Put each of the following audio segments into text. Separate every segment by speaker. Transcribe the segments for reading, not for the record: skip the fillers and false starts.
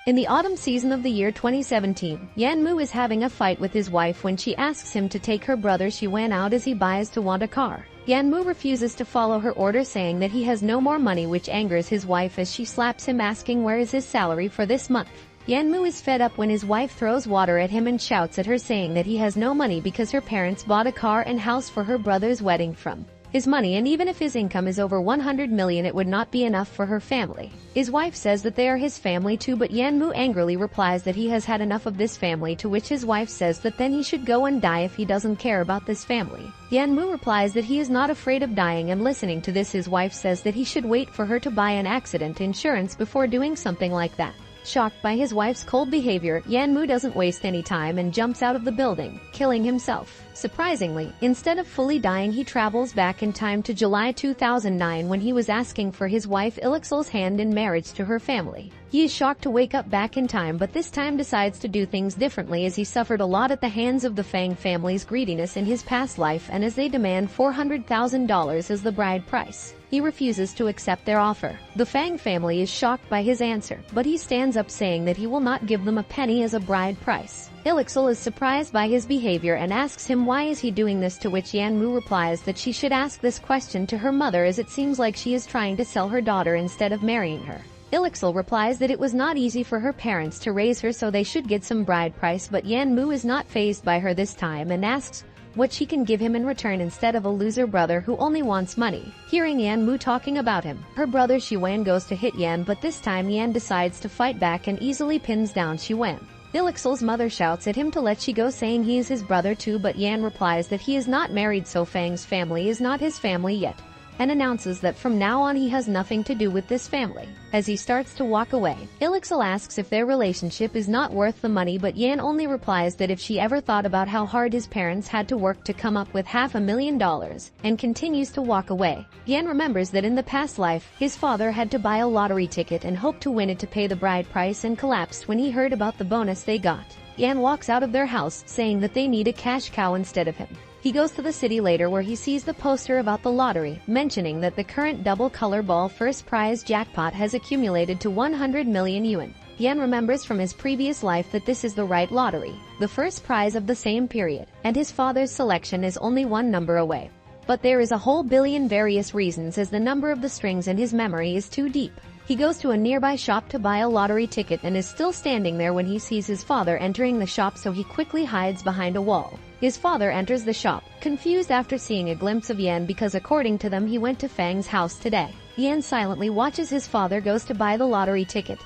Speaker 1: In the autumn season of the year 2017, Yanmu is having a fight with his wife when she asks him to take her brother Shiwan out as he buys to want a car. Yanmu refuses to follow her order, saying that he has no more money, which angers his wife as she slaps him, asking where is his salary for this month. Yanmu is fed up when his wife throws water at him and shouts at her, saying that he has no money because her parents bought a car and house for her brother's wedding from his money, and even if his income is over 100 million it would not be enough for her family. His wife says that they are his family too, but Yanmu angrily replies that he has had enough of this family, to which his wife says that then he should go and die if he doesn't care about this family. Yanmu replies that he is not afraid of dying, and listening to this his wife says that he should wait for her to buy an accident insurance before doing something like that. Shocked by his wife's cold behavior, Yanmu doesn't waste any time and jumps out of the building, killing himself. Surprisingly, instead of fully dying, he travels back in time to July 2009 when he was asking for his wife Ilixel's hand in marriage to her family. He is shocked to wake up back in time, but this time decides to do things differently, as he suffered a lot at the hands of the Fang family's greediness in his past life, and as they demand $400,000 as the bride price, he refuses to accept their offer. The Fang family is shocked by his answer, but he stands up saying that he will not give them a penny as a bride price. Ilixel is surprised by his behavior and asks him why is he doing this, to which Yanmu replies that she should ask this question to her mother, as it seems like she is trying to sell her daughter instead of marrying her. Ilixel replies that it was not easy for her parents to raise her, so they should get some bride price, but Yanmu is not fazed by her this time and asks what she can give him in return instead of a loser brother who only wants money. Hearing Yanmu talking about him, her brother Shiwan goes to hit Yan, but this time Yan decides to fight back and easily pins down Shiwan. Ilixel's mother shouts at him to let she go, saying he is his brother too, but Yan replies that he is not married, so Fang's family is not his family yet, and announces that from now on he has nothing to do with this family. As he starts to walk away, Ilixel asks if their relationship is not worth the money, but Yan only replies that if she ever thought about how hard his parents had to work to come up with $500,000, and continues to walk away. Yan remembers that in the past life, his father had to buy a lottery ticket and hoped to win it to pay the bride price, and collapsed when he heard about the bonus they got. Yan walks out of their house, saying that they need a cash cow instead of him. He goes to the city later, where he sees the poster about the lottery, mentioning that the current double color ball first prize jackpot has accumulated to 100 million yuan. Yan remembers from his previous life that this is the right lottery, the first prize of the same period, and his father's selection is only one number away. But there is a whole billion various reasons, as the number of the strings in his memory is too deep. He goes to a nearby shop to buy a lottery ticket and is still standing there when he sees his father entering the shop, so he quickly hides behind a wall. His father enters the shop, confused after seeing a glimpse of Yan, because according to them he went to Fang's house today. Yan silently watches his father goes to buy the lottery ticket,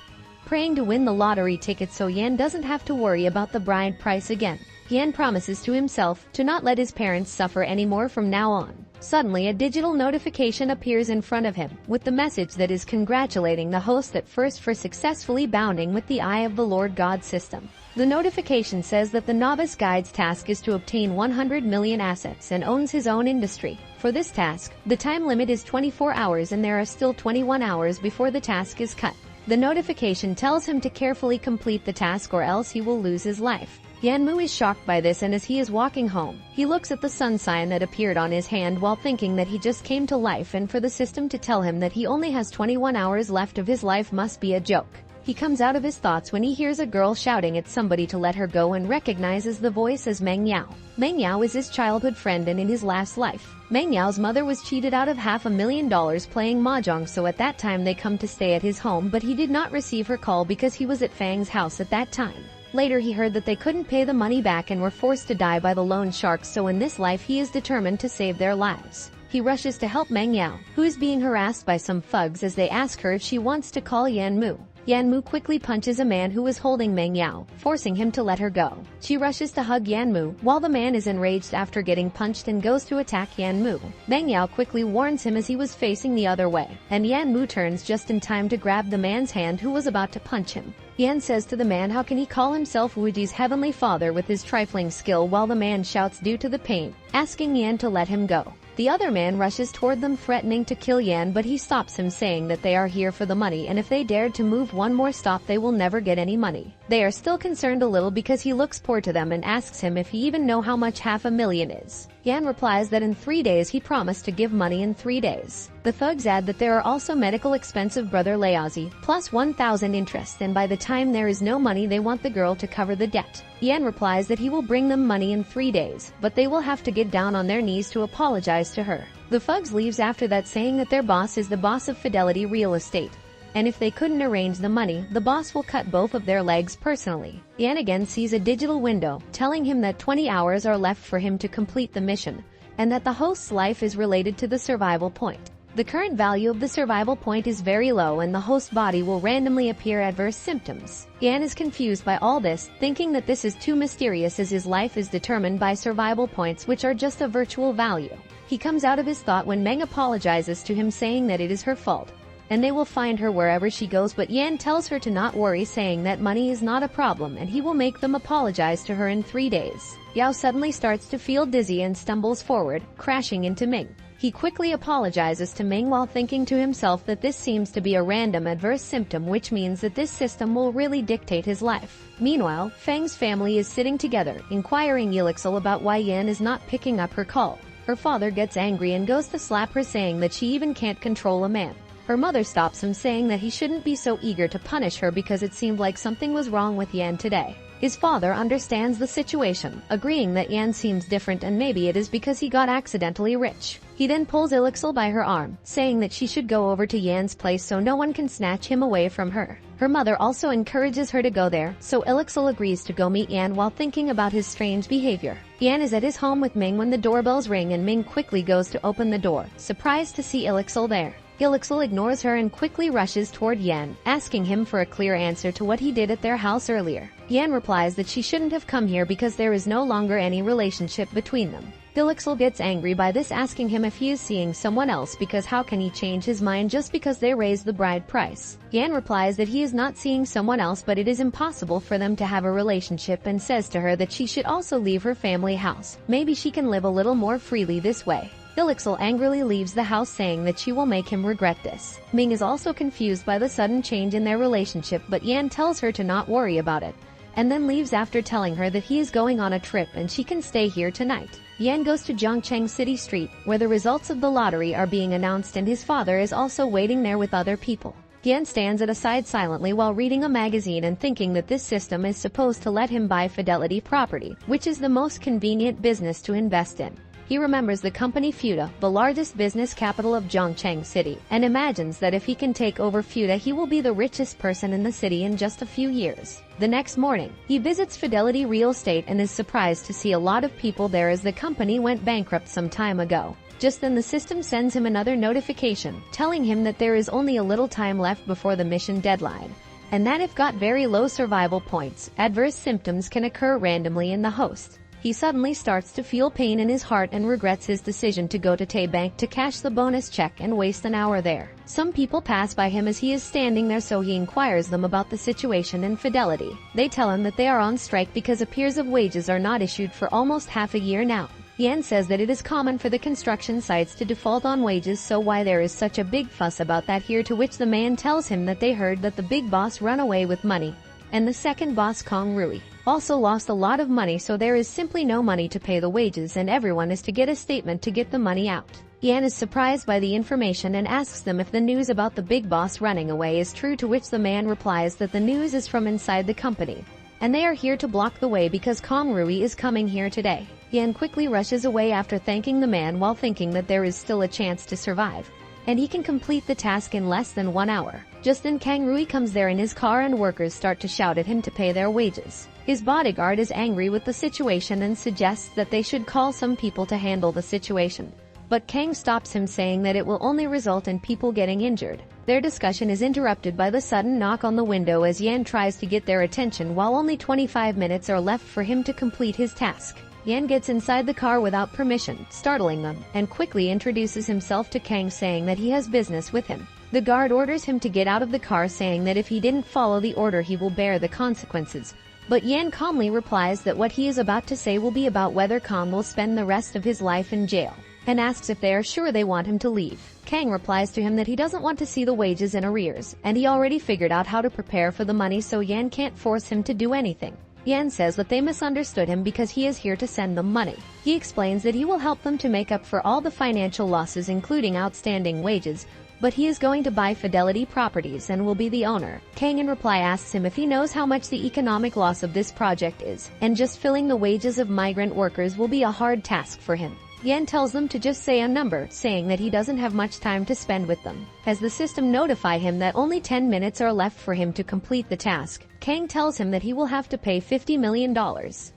Speaker 1: praying to win the lottery ticket so Yan doesn't have to worry about the bride price again. Yan promises to himself to not let his parents suffer anymore from now on. Suddenly a digital notification appears in front of him, with the message that is congratulating the host that first for successfully bounding with the Eye of the Lord God system. The notification says that the novice guide's task is to obtain 100 million assets and owns his own industry. For this task, the time limit is 24 hours and there are still 21 hours before the task is cut. The notification tells him to carefully complete the task or else he will lose his life. Yanmu is shocked by this, and as he is walking home, he looks at the sun sign that appeared on his hand while thinking that he just came to life, and for the system to tell him that he only has 21 hours left of his life must be a joke. He comes out of his thoughts when he hears a girl shouting at somebody to let her go and recognizes the voice as Meng Yao. Meng Yao is his childhood friend, and in his last life, Meng Yao's mother was cheated out of $500,000 playing mahjong, so at that time they come to stay at his home, but he did not receive her call because he was at Fang's house at that time. Later he heard that they couldn't pay the money back and were forced to die by the loan sharks, so in this life he is determined to save their lives. He rushes to help Meng Yao, who is being harassed by some thugs as they ask her if she wants to call Yanmu. Yanmu quickly punches a man who is holding Meng Yao, forcing him to let her go. She rushes to hug Yanmu, while the man is enraged after getting punched and goes to attack Yanmu. Meng Yao quickly warns him as he was facing the other way, and Yanmu turns just in time to grab the man's hand who was about to punch him. Yan says to the man how can he call himself Wuji's heavenly father with his trifling skill, while the man shouts due to the pain, asking Yan to let him go. The other man rushes toward them, threatening to kill Yan, but he stops him, saying that they are here for the money and if they dared to move one more stop they will never get any money. They are still concerned a little because he looks poor to them and asks him if he even know how much $500,000 is. Yan replies that in 3 days he promised to give money in 3 days. The thugs add that there are also medical expensive brother Laozi, plus 1,000 interest, and by the time there is no money they want the girl to cover the debt. Yan replies that he will bring them money in 3 days, but they will have to get down on their knees to apologize to her. The thugs leaves after that saying that their boss is the boss of Fidelity Real Estate, and if they couldn't arrange the money, the boss will cut both of their legs personally. Yan again sees a digital window, telling him that 20 hours are left for him to complete the mission, and that the host's life is related to the survival point. The current value of the survival point is very low and the host body will randomly appear adverse symptoms. Yan is confused by all this, thinking that this is too mysterious as his life is determined by survival points which are just a virtual value. He comes out of his thought when Meng apologizes to him saying that it is her fault, and they will find her wherever she goes, but Yan tells her to not worry, saying that money is not a problem and he will make them apologize to her in 3 days. Yao suddenly starts to feel dizzy and stumbles forward, crashing into Ming. He quickly apologizes to Ming while thinking to himself that this seems to be a random adverse symptom, which means that this system will really dictate his life. Meanwhile, Feng's family is sitting together, inquiring Yelixil about why Yan is not picking up her call. Her father gets angry and goes to slap her, saying that she even can't control a man. Her mother stops him, saying that he shouldn't be so eager to punish her because it seemed like something was wrong with Yan today. His father understands the situation, agreeing that Yan seems different and maybe it is because he got accidentally rich. He then pulls Yelixil by her arm, saying that she should go over to Yan's place so no one can snatch him away from her. Her mother also encourages her to go there, so Yelixil agrees to go meet Yan while thinking about his strange behavior. Yan is at his home with Ming when the doorbells ring and Ming quickly goes to open the door, surprised to see Yelixil there. Yelixil ignores her and quickly rushes toward Yan, asking him for a clear answer to what he did at their house earlier. Yan replies that she shouldn't have come here because there is no longer any relationship between them. Yelixil gets angry by this, asking him if he is seeing someone else because how can he change his mind just because they raised the bride price. Yan replies that he is not seeing someone else, but it is impossible for them to have a relationship, and says to her that she should also leave her family house. Maybe she can live a little more freely this way. Yelixil angrily leaves the house, saying that she will make him regret this. Ming is also confused by the sudden change in their relationship, but Yan tells her to not worry about it, and then leaves after telling her that he is going on a trip and she can stay here tonight. Yan goes to Zhongcheng City Street, where the results of the lottery are being announced, and his father is also waiting there with other people. Yan stands at a side silently while reading a magazine and thinking that this system is supposed to let him buy Fidelity property, which is the most convenient business to invest in. He remembers the company Fuda, the largest business capital of Zhongcheng City, and imagines that if he can take over Fuda, he will be the richest person in the city in just a few years. The next morning, he visits Fidelity Real Estate and is surprised to see a lot of people there as the company went bankrupt some time ago. Just then the system sends him another notification, telling him that there is only a little time left before the mission deadline, and that if got very low survival points, adverse symptoms can occur randomly in the host. He suddenly starts to feel pain in his heart and regrets his decision to go to Tay Bank to cash the bonus check and waste an hour there. Some people pass by him as he is standing there, so he inquires them about the situation in Fidelity. They tell him that they are on strike because arrears of wages are not issued for almost half a year now. Yan says that it is common for the construction sites to default on wages, so why there is such a big fuss about that here, to which the man tells him that they heard that the big boss run away with money, and the second boss, Kong Rui, also lost a lot of money, so there is simply no money to pay the wages and everyone is to get a statement to get the money out. Yan is surprised by the information and asks them if the news about the big boss running away is true, to which the man replies that the news is from inside the company, and they are here to block the way because Kong Rui is coming here today. Yan quickly rushes away after thanking the man while thinking that there is still a chance to survive, and he can complete the task in less than 1 hour. Just then Kang Rui comes there in his car and workers start to shout at him to pay their wages. His bodyguard is angry with the situation and suggests that they should call some people to handle the situation, but Kang stops him, saying that it will only result in people getting injured. Their discussion is interrupted by the sudden knock on the window as Yan tries to get their attention while only 25 minutes are left for him to complete his task. Yan gets inside the car without permission, startling them, and quickly introduces himself to Kang, saying that he has business with him. The guard orders him to get out of the car, saying that if he didn't follow the order he will bear the consequences, but Yan calmly replies that what he is about to say will be about whether Kang will spend the rest of his life in jail. and asks if they are sure they want him to leave. Kang replies to him that he doesn't want to see the wages in arrears, and he already figured out how to prepare for the money, so Yan can't force him to do anything. Yan says that they misunderstood him because he is here to send them money. He explains that he will help them to make up for all the financial losses, including outstanding wages, but he is going to buy Fidelity Properties and will be the owner. Kang in reply asks him if he knows how much the economic loss of this project is, and just filling the wages of migrant workers will be a hard task for him. Yan tells them to just say a number, saying that he doesn't have much time to spend with them, as the system notify him that only 10 minutes are left for him to complete the task. Kang tells him that he will have to pay $50 million.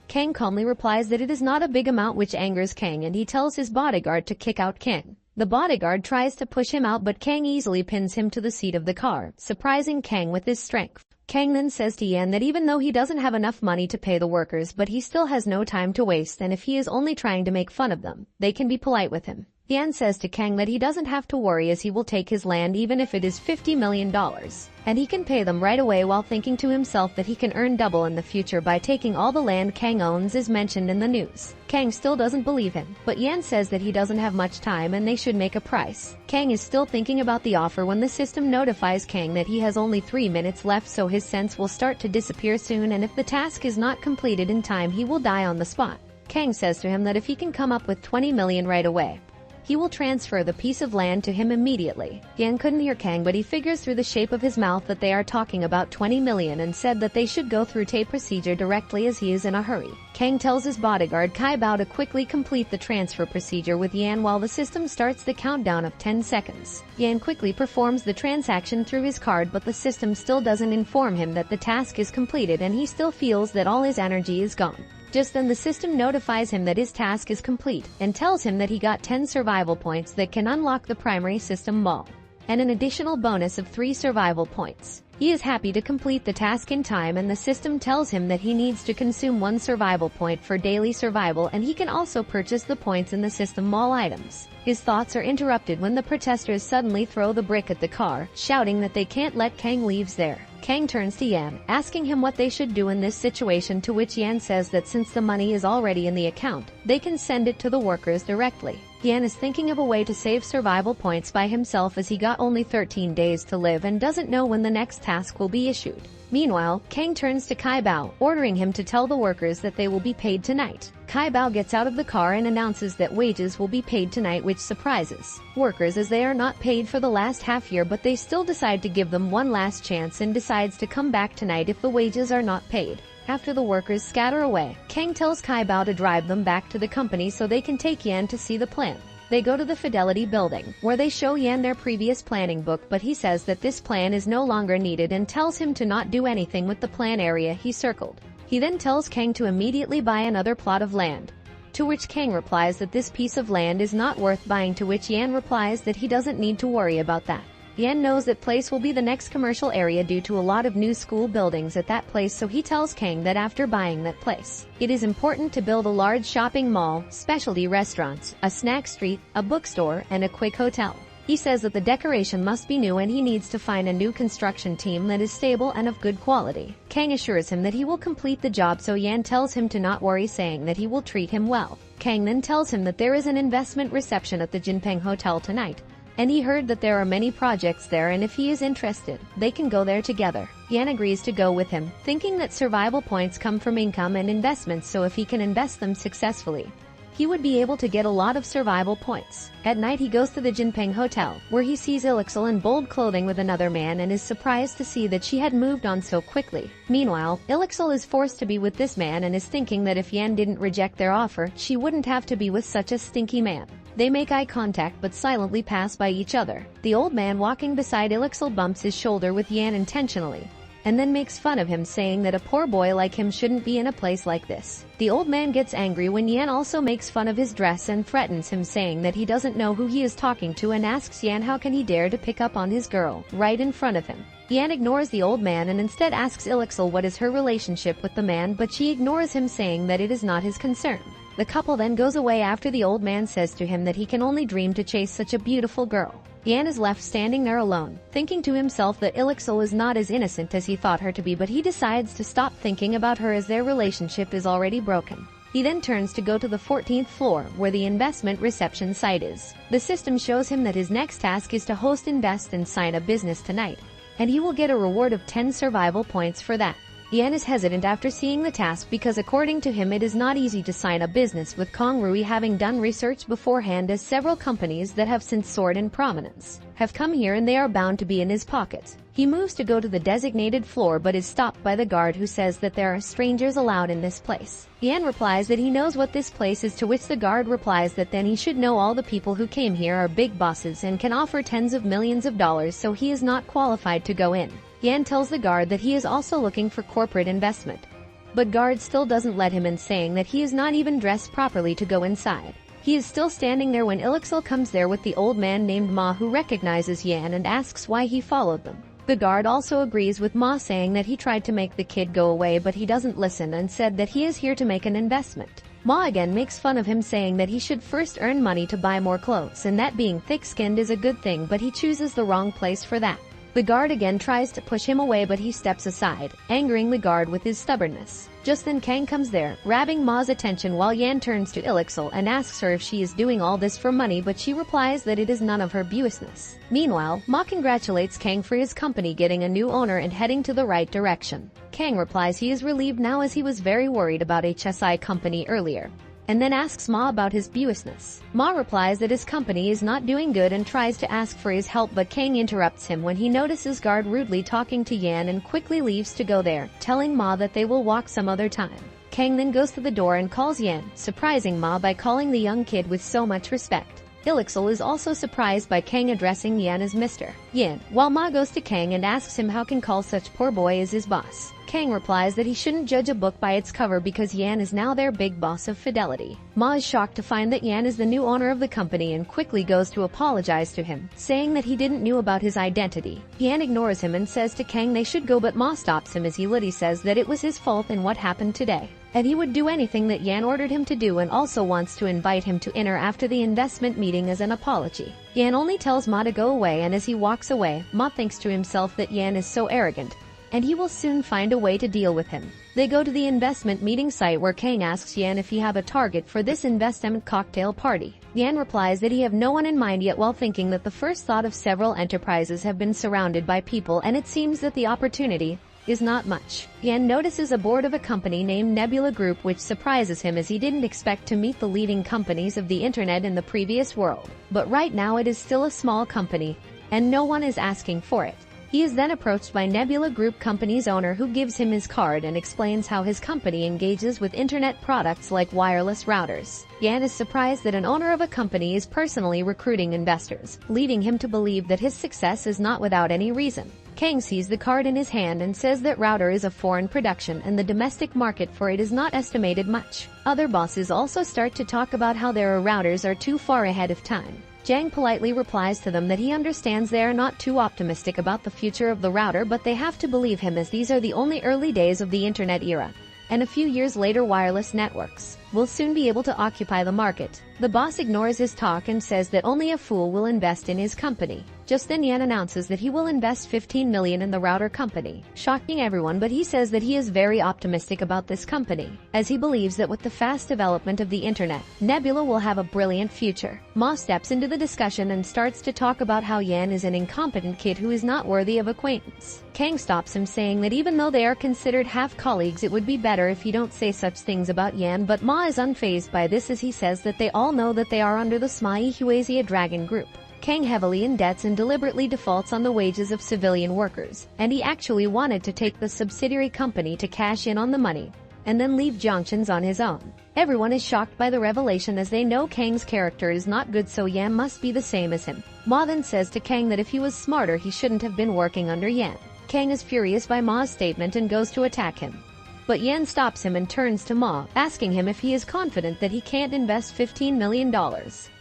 Speaker 1: Kang calmly replies that it is not a big amount, which angers Kang, and he tells his bodyguard to kick out Kang. The bodyguard tries to push him out, but Kang easily pins him to the seat of the car, surprising Kang with his strength. Kang then says to Yan that even though he doesn't have enough money to pay the workers, but he still has no time to waste, and if he is only trying to make fun of them, they can be polite with him. Yan says to Kang that he doesn't have to worry, as he will take his land even if it is $50 million, and he can pay them right away, while thinking to himself that he can earn double in the future by taking all the land Kang owns as mentioned in the news. Kang still doesn't believe him, but Yan says that he doesn't have much time and they should make a price. Kang is still thinking about the offer when the system notifies Kang that he has only 3 minutes left, so his sense will start to disappear soon, and if the task is not completed in time, he will die on the spot. Kang says to him that if he can come up with 20 million right away, he will transfer the piece of land to him immediately. Yan couldn't hear Kang, but he figures through the shape of his mouth that they are talking about 20 million and said that they should go through tape procedure directly, as he is in a hurry. Kang tells his bodyguard Kai Bao to quickly complete the transfer procedure with Yan while the system starts the countdown of 10 seconds. Yan quickly performs the transaction through his card, but the system still doesn't inform him that the task is completed, and he still feels that all his energy is gone. Just then the system notifies him that his task is complete and tells him that he got 10 survival points that can unlock the primary system mall, and an additional bonus of 3 survival points. He is happy to complete the task in time, and the system tells him that he needs to consume 1 survival point for daily survival, and he can also purchase the points in the system mall items. His thoughts are interrupted when the protesters suddenly throw the brick at the car, shouting that they can't let Kang leave there. Kang turns to Yan, asking him what they should do in this situation, to which Yan says that since the money is already in the account, they can send it to the workers directly. Yan is thinking of a way to save survival points by himself, as he got only 13 days to live and doesn't know when the next task will be issued. Meanwhile, Kang turns to Kai Bao, ordering him to tell the workers that they will be paid tonight. Kai Bao gets out of the car and announces that wages will be paid tonight, which surprises workers as they are not paid for the last half year, but they still decide to give them one last chance and decides to come back tonight if the wages are not paid. After the workers scatter away, Kang tells Kai Bao to drive them back to the company so they can take Yan to see the plan. They go to the Fidelity building, where they show Yan their previous planning book, but he says that this plan is no longer needed and tells him to not do anything with the plan area he circled. He then tells Kang to immediately buy another plot of land, to which Kang replies that this piece of land is not worth buying, to which Yan replies that he doesn't need to worry about that. Yan knows that place will be the next commercial area due to a lot of new school buildings at that place, so he tells Kang that after buying that place, it is important to build a large shopping mall, specialty restaurants, a snack street, a bookstore, and a quick hotel. He says that the decoration must be new and he needs to find a new construction team that is stable and of good quality. Kang assures him that he will complete the job, so Yan tells him to not worry, saying that he will treat him well. Kang then tells him that there is an investment reception at the Jinpeng Hotel tonight, and he heard that there are many projects there, and if he is interested, they can go there together. Yan agrees to go with him, thinking that survival points come from income and investments, so if he can invest them successfully, he would be able to get a lot of survival points. At night he goes to the Jinpeng Hotel, where he sees Ilixil in bold clothing with another man and is surprised to see that she had moved on so quickly. Meanwhile, Ilixil is forced to be with this man and is thinking that if Yan didn't reject their offer, she wouldn't have to be with such a stinky man. They make eye contact but silently pass by each other. The old man walking beside Ilixil bumps his shoulder with Yan intentionally, and then makes fun of him, saying that a poor boy like him shouldn't be in a place like this. The old man gets angry when Yan also makes fun of his dress and threatens him, saying that he doesn't know who he is talking to, and asks Yan how can he dare to pick up on his girl right in front of him. Yan ignores the old man and instead asks Ilixil what is her relationship with the man, but she ignores him, saying that it is not his concern. The couple then goes away after the old man says to him that he can only dream to chase such a beautiful girl. Yan is left standing there alone, thinking to himself that Ilixil is not as innocent as he thought her to be, but he decides to stop thinking about her as their relationship is already broken. He then turns to go to the 14th floor where the investment reception site is. The system shows him that his next task is to host, invest, and sign a business tonight, and he will get a reward of 10 survival points for that. Yan is hesitant after seeing the task because according to him it is not easy to sign a business with Kong Rui, having done research beforehand, as several companies that have since soared in prominence have come here and they are bound to be in his pocket. He moves to go to the designated floor but is stopped by the guard who says that there are strangers allowed in this place. Yan replies that he knows what this place is, to which the guard replies that then he should know all the people who came here are big bosses and can offer tens of millions of dollars, so he is not qualified to go in. Yan tells the guard that he is also looking for corporate investment, but guard still doesn't let him in, saying that he is not even dressed properly to go inside. He is still standing there when Ilixil comes there with the old man named Ma, who recognizes Yan and asks why he followed them. The guard also agrees with Ma, saying that he tried to make the kid go away but he doesn't listen and said that he is here to make an investment. Ma again makes fun of him, saying that he should first earn money to buy more clothes and that being thick-skinned is a good thing, but he chooses the wrong place for that. The guard again tries to push him away but he steps aside, angering the guard with his stubbornness. Just then Kang comes there, grabbing Ma's attention while Yan turns to Ilixil and asks her if she is doing all this for money, but she replies that it is none of her business. Meanwhile, Ma congratulates Kang for his company getting a new owner and heading to the right direction. Kang replies he is relieved now as he was very worried about HSI company earlier, and then asks Ma about his business. Ma replies that his company is not doing good and tries to ask for his help, but Kang interrupts him when he notices guard rudely talking to Yan and quickly leaves to go there, telling Ma that they will walk some other time. Kang then goes to the door and calls Yan, surprising Ma by calling the young kid with so much respect. Ilixil is also surprised by Kang addressing Yan as Mr. Yan, while Ma goes to Kang and asks him how can call such poor boy as his boss. Kang replies that he shouldn't judge a book by its cover because Yan is now their big boss of Fidelity. Ma is shocked to find that Yan is the new owner of the company and quickly goes to apologize to him, saying that he didn't know about his identity. Yan ignores him and says to Kang they should go, but Ma stops him as he literally says that it was his fault in what happened today, and he would do anything that Yan ordered him to do, and also wants to invite him to dinner after the investment meeting as an apology. Yan only tells Ma to go away, and as he walks away, Ma thinks to himself that Yan is so arrogant, and he will soon find a way to deal with him. They go to the investment meeting site where Kang asks Yan if he have a target for this investment cocktail party. Yan replies that he have no one in mind yet, while thinking that the first thought of several enterprises have been surrounded by people and it seems that the opportunity is not much. Yan notices a board of a company named Nebula Group, which surprises him as he didn't expect to meet the leading companies of the internet in the previous world. But right now it is still a small company and no one is asking for it. He is then approached by Nebula Group company's owner, who gives him his card and explains how his company engages with internet products like wireless routers. Yan is surprised that an owner of a company is personally recruiting investors, leading him to believe that his success is not without any reason. Kang sees the card in his hand and says that router is a foreign production and the domestic market for it is not estimated much. Other bosses also start to talk about how their routers are too far ahead of time. Jang politely replies to them that he understands they are not too optimistic about the future of the router, but they have to believe him as these are the only early days of the internet era, and a few years later wireless networks will soon be able to occupy the market. The boss ignores his talk and says that only a fool will invest in his company. Just then Yan announces that he will invest 15 million in the router company, shocking everyone, but he says that he is very optimistic about this company, as he believes that with the fast development of the internet, Nebula will have a brilliant future. Ma steps into the discussion and starts to talk about how Yan is an incompetent kid who is not worthy of acquaintance. Kang stops him, saying that even though they are considered half colleagues, it would be better if you don't say such things about Yan, but Ma is unfazed by this as he says that they all know that they are under the Smai Huasia Dragon Group. Kang heavily in debts and deliberately defaults on the wages of civilian workers, and he actually wanted to take the subsidiary company to cash in on the money and then leave Jongshan's on his own. Everyone is shocked by the revelation as they know Kang's character is not good, so Yan must be the same as him. Ma then says to Kang that if he was smarter he shouldn't have been working under Yan. Kang is furious by Ma's statement and goes to attack him, but Yan stops him and turns to Ma, asking him if he is confident that he can't invest $15 million.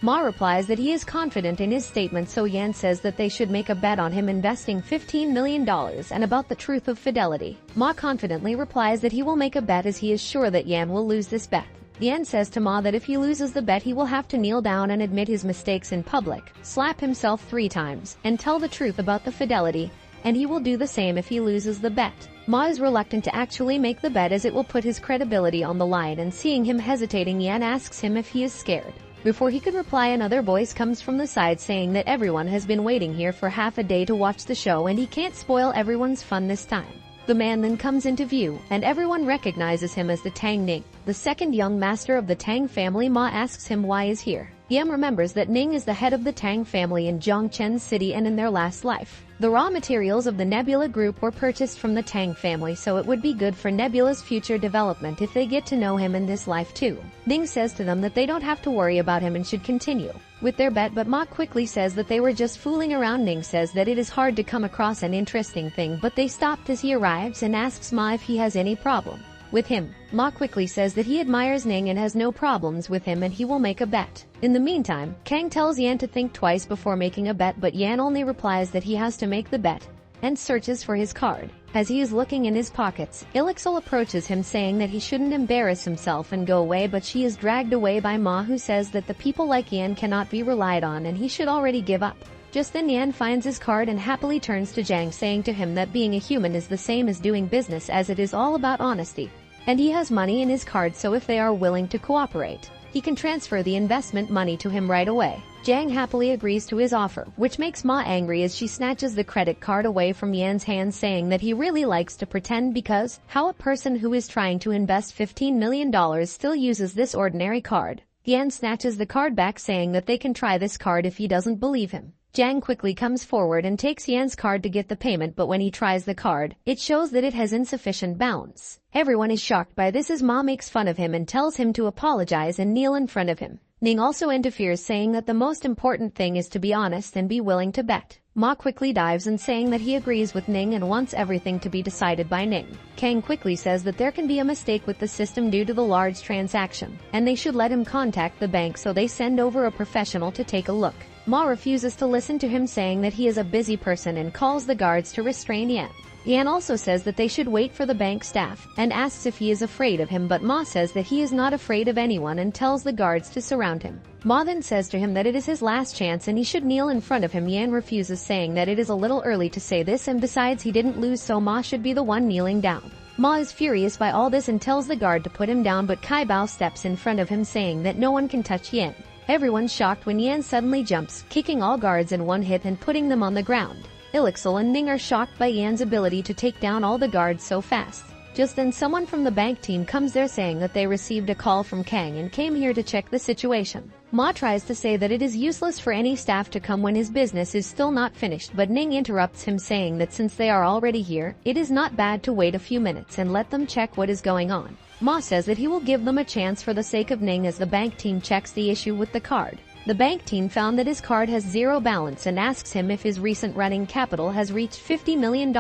Speaker 1: Ma replies that he is confident in his statement, so Yan says that they should make a bet on him investing $15 million and about the truth of Fidelity. Ma confidently replies that he will make a bet as he is sure that Yan will lose this bet. Yan says to Ma that if he loses the bet he will have to kneel down and admit his mistakes in public, slap himself 3 times, and tell the truth about the Fidelity, and he will do the same if he loses the bet. Ma is reluctant to actually make the bet as it will put his credibility on the line, and seeing him hesitating, Yan asks him if he is scared. Before he could reply, another voice comes from the side saying that everyone has been waiting here for half a day to watch the show and he can't spoil everyone's fun this time. The man then comes into view, and everyone recognizes him as the Tang Ning, the second young master of the Tang family. Ma asks him why he's here. Yan remembers that Ning is the head of the Tang family in Zhongchen City, and in their last life, the raw materials of the Nebula group were purchased from the Tang family, so it would be good for Nebula's future development if they get to know him in this life too. Ning says to them that they don't have to worry about him and should continue with their bet, but Ma quickly says that they were just fooling around. Ning says that it is hard to come across an interesting thing, but they stopped as he arrives and asks Ma if he has any problem with him. Ma quickly says that he admires Ning and has no problems with him and he will make a bet. In the meantime, Kang tells Yan to think twice before making a bet, but Yan only replies that he has to make the bet and searches for his card. As he is looking in his pockets, Ilixil approaches him saying that he shouldn't embarrass himself and go away, but she is dragged away by Ma, who says that the people like Yan cannot be relied on and he should already give up. Just then Yan finds his card and happily turns to Zhang, saying to him that being a human is the same as doing business, as it is all about honesty. And he has money in his card, so if they are willing to cooperate, he can transfer the investment money to him right away. Zhang happily agrees to his offer, which makes Ma angry as she snatches the credit card away from Yan's hands, saying that he really likes to pretend, because how a person who is trying to invest $15 million still uses this ordinary card. Yan snatches the card back, saying that they can try this card if he doesn't believe him. Zhang quickly comes forward and takes Yan's card to get the payment, but when he tries the card, it shows that it has insufficient balance. Everyone is shocked by this as Ma makes fun of him and tells him to apologize and kneel in front of him. Ning also interferes, saying that the most important thing is to be honest and be willing to bet. Ma quickly dives in, saying that he agrees with Ning and wants everything to be decided by Ning. Kang quickly says that there can be a mistake with the system due to the large transaction, and they should let him contact the bank, so they send over a professional to take a look. Ma refuses to listen to him, saying that he is a busy person and calls the guards to restrain Yan. Yan also says that they should wait for the bank staff and asks if he is afraid of him, but Ma says that he is not afraid of anyone and tells the guards to surround him. Ma then says to him that it is his last chance and he should kneel in front of him. Yan refuses, saying that it is a little early to say this, and besides he didn't lose, so Ma should be the one kneeling down. Ma is furious by all this and tells the guard to put him down, but Kai Bao steps in front of him, saying that no one can touch Yan. Everyone's shocked when Yan suddenly jumps, kicking all guards in one hit and putting them on the ground. Ilixil and Ning are shocked by Yan's ability to take down all the guards so fast. Just then someone from the bank team comes there, saying that they received a call from Kang and came here to check the situation. Ma tries to say that it is useless for any staff to come when his business is still not finished, but Ning interrupts him, saying that since they are already here, it is not bad to wait a few minutes and let them check what is going on. Ma says that he will give them a chance for the sake of Ning as the bank team checks the issue with the card. The bank team found that his card has zero balance and asks him if his recent running capital has reached $50 million.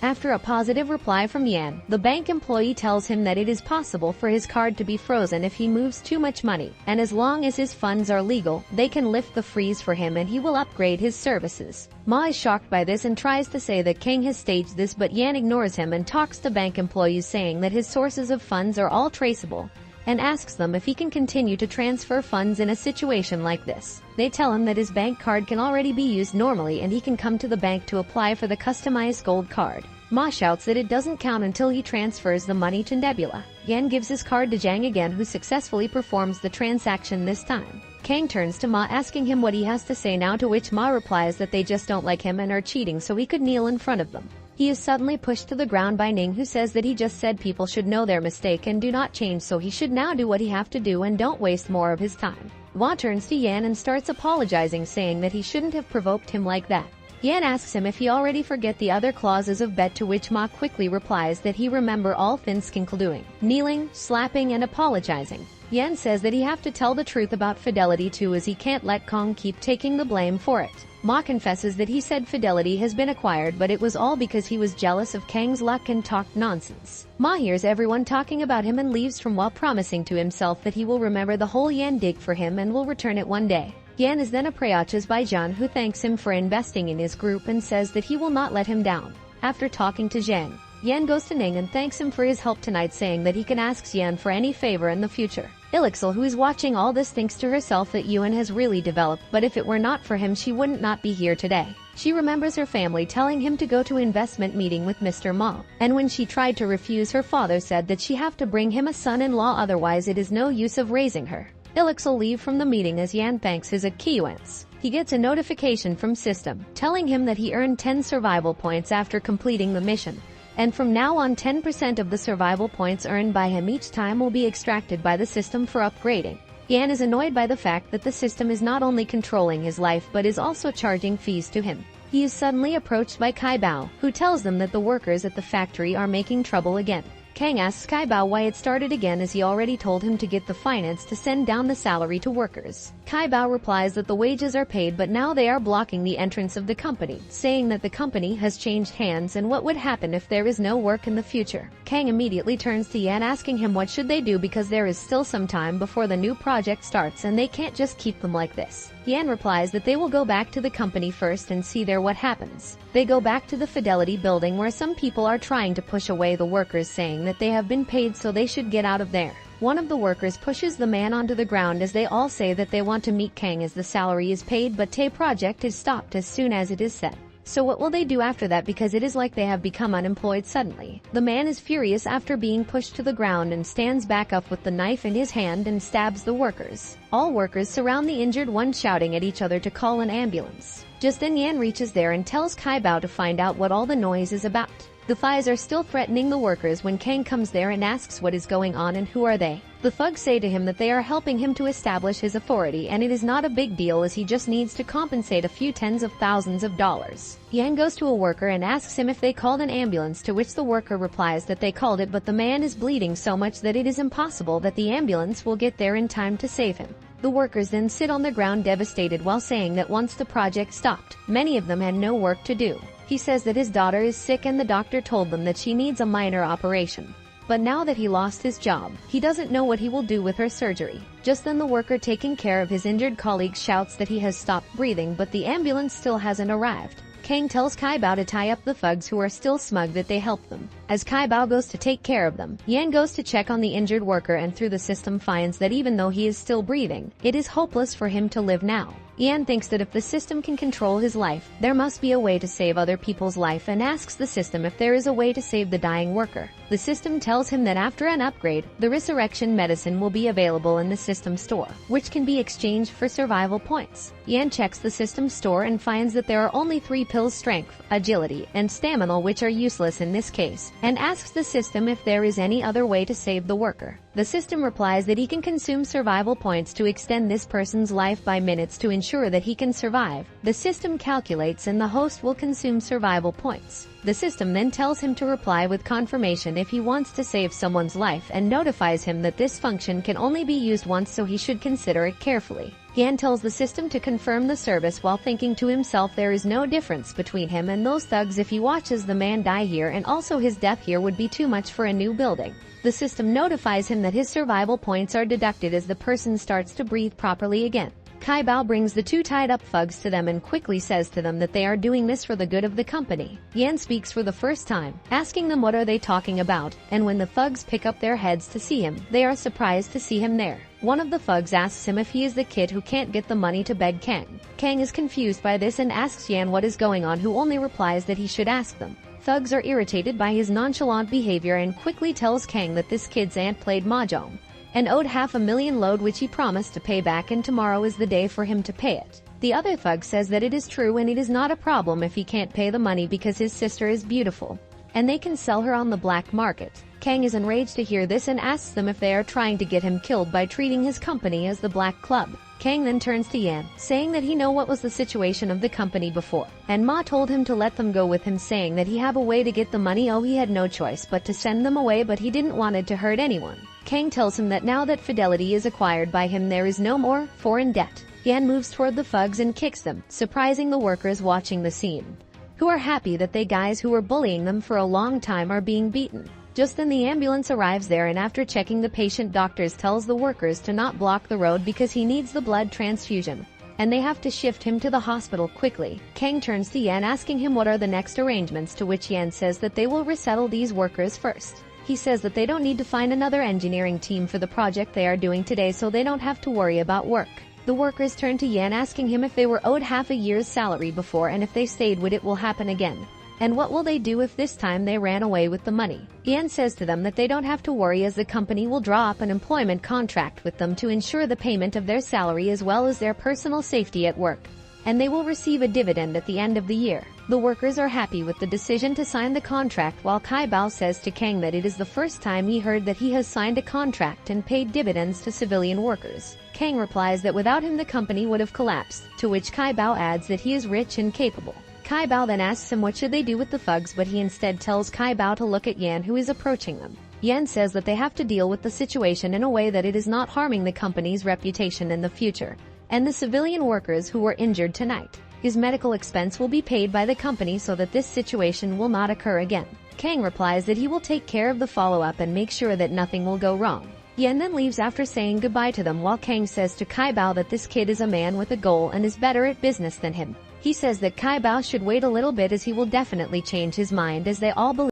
Speaker 1: After a positive reply from Yan, the bank employee tells him that it is possible for his card to be frozen if he moves too much money, and as long as his funds are legal, they can lift the freeze for him and he will upgrade his services. Ma is shocked by this and tries to say that Kang has staged this, but Yan ignores him and talks to bank employees, saying that his sources of funds are all traceable, and asks them if he can continue to transfer funds in a situation like this. They tell him that his bank card can already be used normally and he can come to the bank to apply for the customized gold card. Ma shouts that it doesn't count until he transfers the money to Nebula. Yan gives his card to Zhang again, who successfully performs the transaction this time. Kang turns to Ma, asking him what he has to say now, to which Ma replies that they just don't like him and are cheating, so he could kneel in front of them. He is suddenly pushed to the ground by Ning, who says that he just said people should know their mistake and do not change, so he should now do what he have to do and don't waste more of his time. Ma turns to Yan and starts apologizing, saying that he shouldn't have provoked him like that. Yan asks him if he already forget the other clauses of bet, to which Ma quickly replies that he remember all things including kneeling, slapping and apologizing. Yan says that he have to tell the truth about fidelity too, as he can't let Kong keep taking the blame for it. Ma confesses that he said fidelity has been acquired, but it was all because he was jealous of Kang's luck and talked nonsense. Ma hears everyone talking about him and leaves from while promising to himself that he will remember the whole Yan dig for him and will return it one day. Yan is then approached by Zhang, who thanks him for investing in his group and says that he will not let him down. After talking to Zhang, Yan goes to Ning and thanks him for his help tonight, saying that he can ask Yan for any favor in the future. Ilixil, who is watching all this, thinks to herself that Yuan has really developed, but if it were not for him she wouldn't not be here today. She remembers her family telling him to go to investment meeting with Mr. Ma, and when she tried to refuse, her father said that she have to bring him a son-in-law, otherwise it is no use of raising her. Ilixil leave from the meeting as Yan thanks his acquaintance. He gets a notification from system telling him that he earned 10 survival points after completing the mission. And from now on 10% of the survival points earned by him each time will be extracted by the system for upgrading. Yan is annoyed by the fact that the system is not only controlling his life but is also charging fees to him. He is suddenly approached by Kai Bao, who tells them that the workers at the factory are making trouble again. Kang asks Kai Bao why it started again, as he already told him to get the finance to send down the salary to workers. Kai Bao replies that the wages are paid but now they are blocking the entrance of the company, saying that the company has changed hands and what would happen if there is no work in the future. Kang immediately turns to Yan asking him what should they do because there is still some time before the new project starts and they can't just keep them like this. Yan replies that they will go back to the company first and see there what happens. They go back to the Fidelity building where some people are trying to push away the workers, saying that they have been paid so they should get out of there. One of the workers pushes the man onto the ground as they all say that they want to meet Kang as the salary is paid, but Tay project is stopped as soon as it is set. So what will they do after that, because it is like they have become unemployed suddenly. The man is furious after being pushed to the ground and stands back up with the knife in his hand and stabs the workers. All workers surround the injured one, shouting at each other to call an ambulance. Just then Yan reaches there and tells Kai Bao to find out what all the noise is about. The Thais are still threatening the workers when Kang comes there and asks what is going on and who are they. The thugs say to him that they are helping him to establish his authority and it is not a big deal as he just needs to compensate a few tens of thousands of dollars. Yan goes to a worker and asks him if they called an ambulance, to which the worker replies that they called it but the man is bleeding so much that it is impossible that the ambulance will get there in time to save him. The workers then sit on the ground devastated while saying that once the project stopped, many of them had no work to do. He says that his daughter is sick and the doctor told them that she needs a minor operation. But now that he lost his job, he doesn't know what he will do with her surgery. Just then the worker taking care of his injured colleague shouts that he has stopped breathing, but the ambulance still hasn't arrived. Kang tells Kai Bao to tie up the thugs who are still smug that they helped them. As Kai Bao goes to take care of them, Yan goes to check on the injured worker and through the system finds that even though he is still breathing, it is hopeless for him to live now. Yan thinks that if the system can control his life, there must be a way to save other people's life and asks the system if there is a way to save the dying worker. The system tells him that after an upgrade, the resurrection medicine will be available in the system store, which can be exchanged for survival points. Yan checks the system store and finds that there are only 3 pills: strength, agility, and stamina, which are useless in this case, and asks the system if there is any other way to save the worker. The system replies that he can consume survival points to extend this person's life by minutes to ensure that he can survive. The system calculates and the host will consume survival points. The system then tells him to reply with confirmation if he wants to save someone's life and notifies him that this function can only be used once, so he should consider it carefully. Yan tells the system to confirm the service while thinking to himself there is no difference between him and those thugs if he watches the man die here, and also his death here would be too much for a new building. The system notifies him that his survival points are deducted as the person starts to breathe properly again. Kai Bao brings the 2 tied-up thugs to them and quickly says to them that they are doing this for the good of the company. Yan speaks for the first time, asking them what are they talking about, and when the thugs pick up their heads to see him, they are surprised to see him there. One of the thugs asks him if he is the kid who can't get the money to beg Kang. Kang is confused by this and asks Yan what is going on, who only replies that he should ask them. Thugs are irritated by his nonchalant behavior and quickly tells Kang that this kid's aunt played mahjong and owed $500,000 load, which he promised to pay back, and tomorrow is the day for him to pay it. The other thug says that it is true and it is not a problem if he can't pay the money because his sister is beautiful and they can sell her on the black market. Kang is enraged to hear this and asks them if they are trying to get him killed by treating his company as the Black Club. Kang then turns to Yan, saying that he know what was the situation of the company before, and Ma told him to let them go with him, saying that he have a way to get the money. Oh, he had no choice but to send them away, but he didn't wanted to hurt anyone. Kang tells him that now that Fidelity is acquired by him, there is no more foreign debt. Yan moves toward the thugs and kicks them, surprising the workers watching the scene, who are happy that they guys who were bullying them for a long time are being beaten. Just then the ambulance arrives there, and after checking the patient, doctors tells the workers to not block the road because he needs the blood transfusion. and they have to shift him to the hospital quickly. Kang turns to Yan asking him what are the next arrangements, to which Yan says that they will resettle these workers first. He says that they don't need to find another engineering team for the project they are doing today, so they don't have to worry about work. The workers turn to Yan asking him if they were owed half a year's salary before, and if they stayed would it will happen again. And what will they do if this time they ran away with the money? Yan says to them that they don't have to worry, as the company will draw up an employment contract with them to ensure the payment of their salary as well as their personal safety at work. And they will receive a dividend at the end of the year. The workers are happy with the decision to sign the contract, while Kai Bao says to Kang that it is the first time he heard that he has signed a contract and paid dividends to civilian workers. Kang replies that without him the company would have collapsed, to which Kai Bao adds that he is rich and capable. Kai Bao then asks him what should they do with the thugs, but he instead tells Kai Bao to look at Yan, who is approaching them. Yan says that they have to deal with the situation in a way that it is not harming the company's reputation in the future, and the civilian workers who were injured tonight. His medical expense will be paid by the company so that this situation will not occur again. Kang replies that he will take care of the follow-up and make sure that nothing will go wrong. Yan then leaves after saying goodbye to them, while Kang says to Kai Bao that this kid is a man with a goal and is better at business than him. He says that Kai Bao should wait a little bit, as he will definitely change his mind, as they all believe